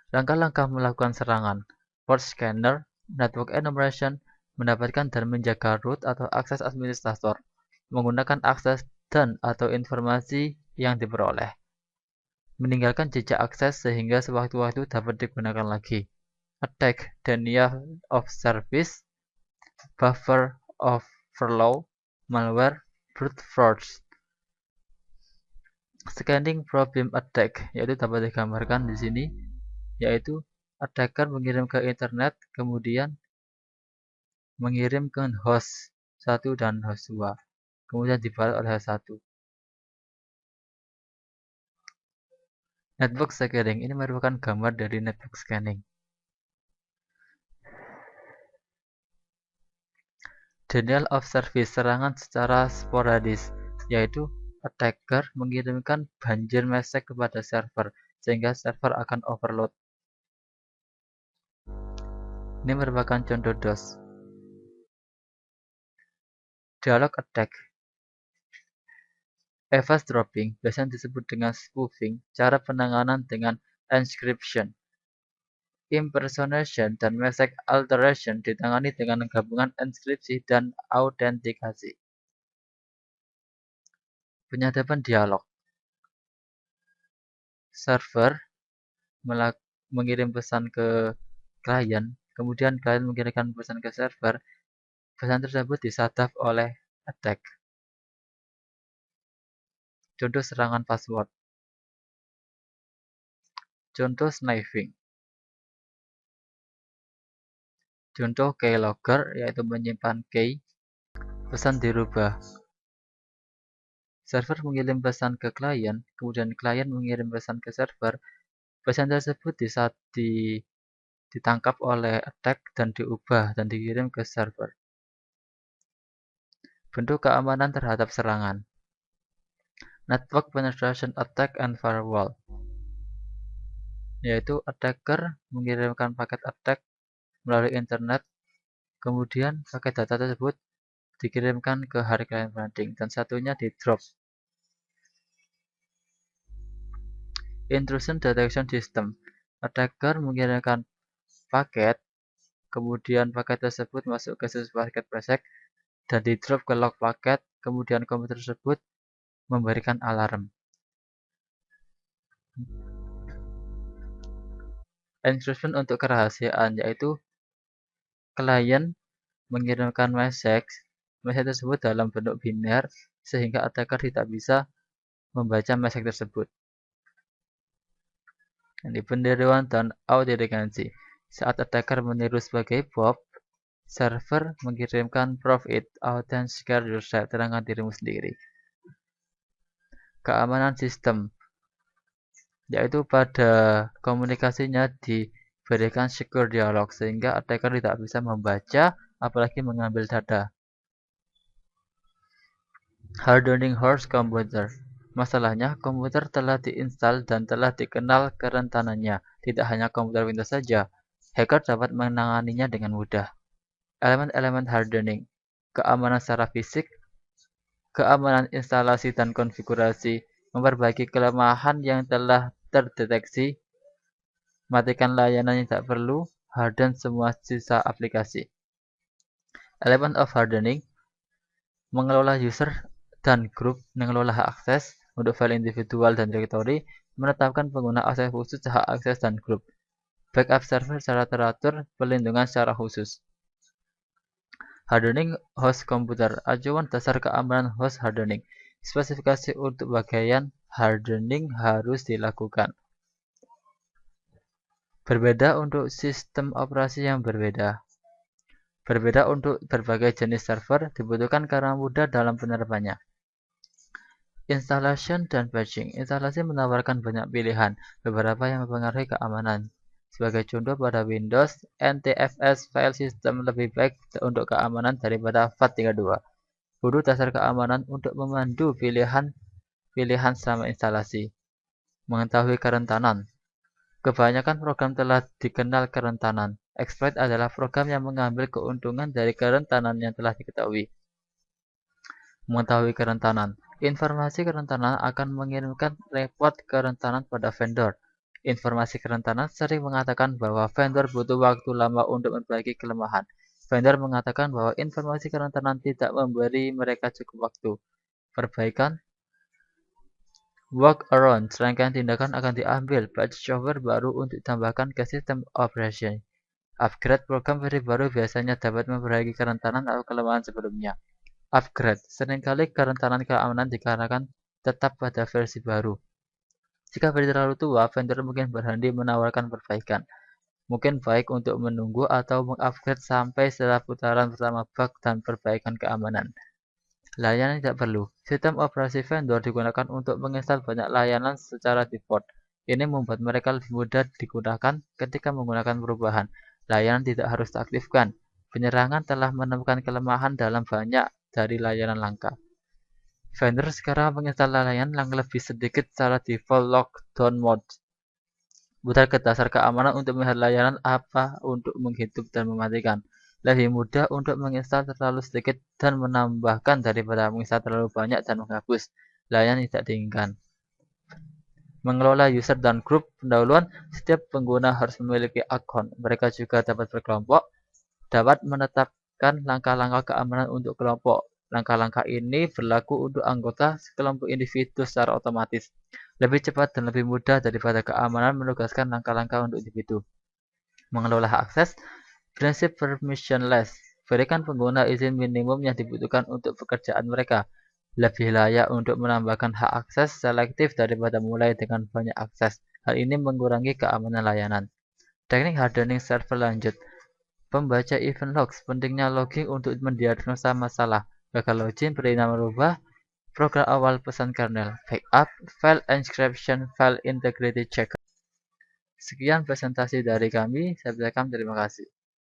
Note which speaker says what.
Speaker 1: Langkah-langkah melakukan serangan: port scanner, network enumeration, mendapatkan dan menjaga root atau akses administrator, menggunakan akses dan atau informasi yang diperoleh, meninggalkan jejak akses sehingga sewaktu-waktu dapat digunakan lagi, attack, denial of service, buffer overflow, malware, brute force. Scanning problem attack yaitu dapat digambarkan di sini, yaitu attacker mengirim ke internet, kemudian mengirim ke host 1 dan host 2, kemudian dibalas oleh host 1. Network scanning ini merupakan gambar dari network scanning. Denial of service, serangan secara sporadis, yaitu attacker mengirimkan banjir message kepada server sehingga server akan overload. Ini merupakan contoh DOS. Dialog attack. Eavesdropping biasanya disebut dengan spoofing, cara penanganan dengan encryption. Impersonation dan message alteration ditangani dengan gabungan enkripsi dan autentikasi. Penyadapan dialog. Server mengirim pesan ke klien, kemudian klien mengirimkan pesan ke server. Pesan tersebut disadap oleh attack. Contoh serangan password. Contoh sniffing. Contoh keylogger yaitu menyimpan key. Pesan dirubah. Server mengirim pesan ke klien, kemudian klien mengirim pesan ke server. Pesan tersebut ditangkap oleh attack dan diubah dan dikirim ke server. Bentuk keamanan terhadap serangan. Network penetration attack and firewall, yaitu attacker mengirimkan paket attack melalui internet, kemudian paket data tersebut dikirimkan ke hard client branding dan satunya di drop. Intrusion detection system, attacker mengirimkan paket, kemudian paket tersebut masuk ke situs paket basic dan di drop ke log paket, kemudian komputer tersebut memberikan alarm. Encryption untuk kerahasiaan, yaitu klien mengirimkan message tersebut dalam bentuk biner sehingga attacker tidak bisa membaca message tersebut. Ini peniruan dan autentikasi. Saat attacker meniru sebagai Bob, server mengirimkan proof it, authenticate yourself, terangkan dirimu sendiri. Keamanan sistem, yaitu pada komunikasinya diberikan secure dialog sehingga attacker tidak bisa membaca apalagi mengambil data. Hardening host computer. Masalahnya, komputer telah diinstal dan telah dikenal kerentanannya. Tidak hanya komputer Windows saja, hacker dapat menanganinya dengan mudah. Elemen-elemen hardening. Keamanan secara fisik, keamanan instalasi dan konfigurasi, memperbaiki kelemahan yang telah terdeteksi, matikan layanan yang tidak perlu, harden semua sisa aplikasi. Element of hardening, mengelola user dan grup, mengelola hak akses untuk file individual dan direktori, menetapkan pengguna akses khusus, hak akses dan grup, backup server secara teratur, perlindungan secara khusus. Hardening host komputer, acuan dasar keamanan host hardening. Spesifikasi untuk bagian hardening harus dilakukan. Berbeda untuk sistem operasi yang berbeda. Berbeda untuk berbagai jenis server, dibutuhkan karena mudah dalam penerapannya. Installation dan patching. Instalasi menawarkan banyak pilihan, beberapa yang mempengaruhi keamanan. Sebagai contoh, pada Windows, NTFS file system lebih baik untuk keamanan daripada FAT32. Butuh dasar keamanan untuk memandu pilihan selama instalasi. Mengetahui kerentanan. Kebanyakan program telah dikenal kerentanan. Exploit adalah program yang mengambil keuntungan dari kerentanan yang telah diketahui. Mengetahui kerentanan. Informasi kerentanan akan mengirimkan report kerentanan pada vendor. Informasi kerentanan sering mengatakan bahwa vendor butuh waktu lama untuk memperbaiki kelemahan. Vendor mengatakan bahwa informasi kerentanan tidak memberi mereka cukup waktu. Perbaikan workaround, serangkaian tindakan akan diambil, patch software baru untuk ditambahkan ke sistem operasi. Upgrade program versi baru biasanya dapat memperbaiki kerentanan atau kelemahan sebelumnya. Upgrade, seringkali kerentanan keamanan dikarenakan tetap pada versi baru. Jika versi terlalu tua, vendor mungkin berhenti menawarkan perbaikan. Mungkin baik untuk menunggu atau mengupgrade sampai setelah putaran pertama bug dan perbaikan keamanan. Layanan tidak perlu. Sistem operasi vendor digunakan untuk menginstal banyak layanan secara default. Ini membuat mereka lebih mudah digunakan ketika menggunakan perubahan. Layanan tidak harus diaktifkan. Penyerangan telah menemukan kelemahan dalam banyak dari layanan langka. Vendor sekarang menginstal layanan yang lebih sedikit secara default lockdown mode. Putar ke dasar keamanan untuk melihat layanan apa untuk menghidup dan mematikan. Lebih mudah untuk menginstal terlalu sedikit dan menambahkan daripada menginstal terlalu banyak dan menghapus layanan tidak diinginkan. Mengelola user dan grup pendahuluan, setiap pengguna harus memiliki akun. Mereka juga dapat berkelompok, dapat menetapkan langkah-langkah keamanan untuk kelompok. Langkah-langkah ini berlaku untuk anggota sekelompok individu secara otomatis. Lebih cepat dan lebih mudah daripada keamanan menugaskan langkah-langkah untuk individu. Mengelola hak akses, prinsip permissionless. Berikan pengguna izin minimum yang dibutuhkan untuk pekerjaan mereka. Lebih layak untuk menambahkan hak akses selektif daripada mulai dengan banyak akses. Hal ini mengurangi keamanan layanan. Teknik hardening server lanjut. Pembaca event logs, pentingnya logging untuk mendiagnosa masalah. Gagal login bernama merubah program awal pesan kernel. Backup, file encryption, file integrity checker. Sekian presentasi dari kami. Saya ucapkan terima kasih.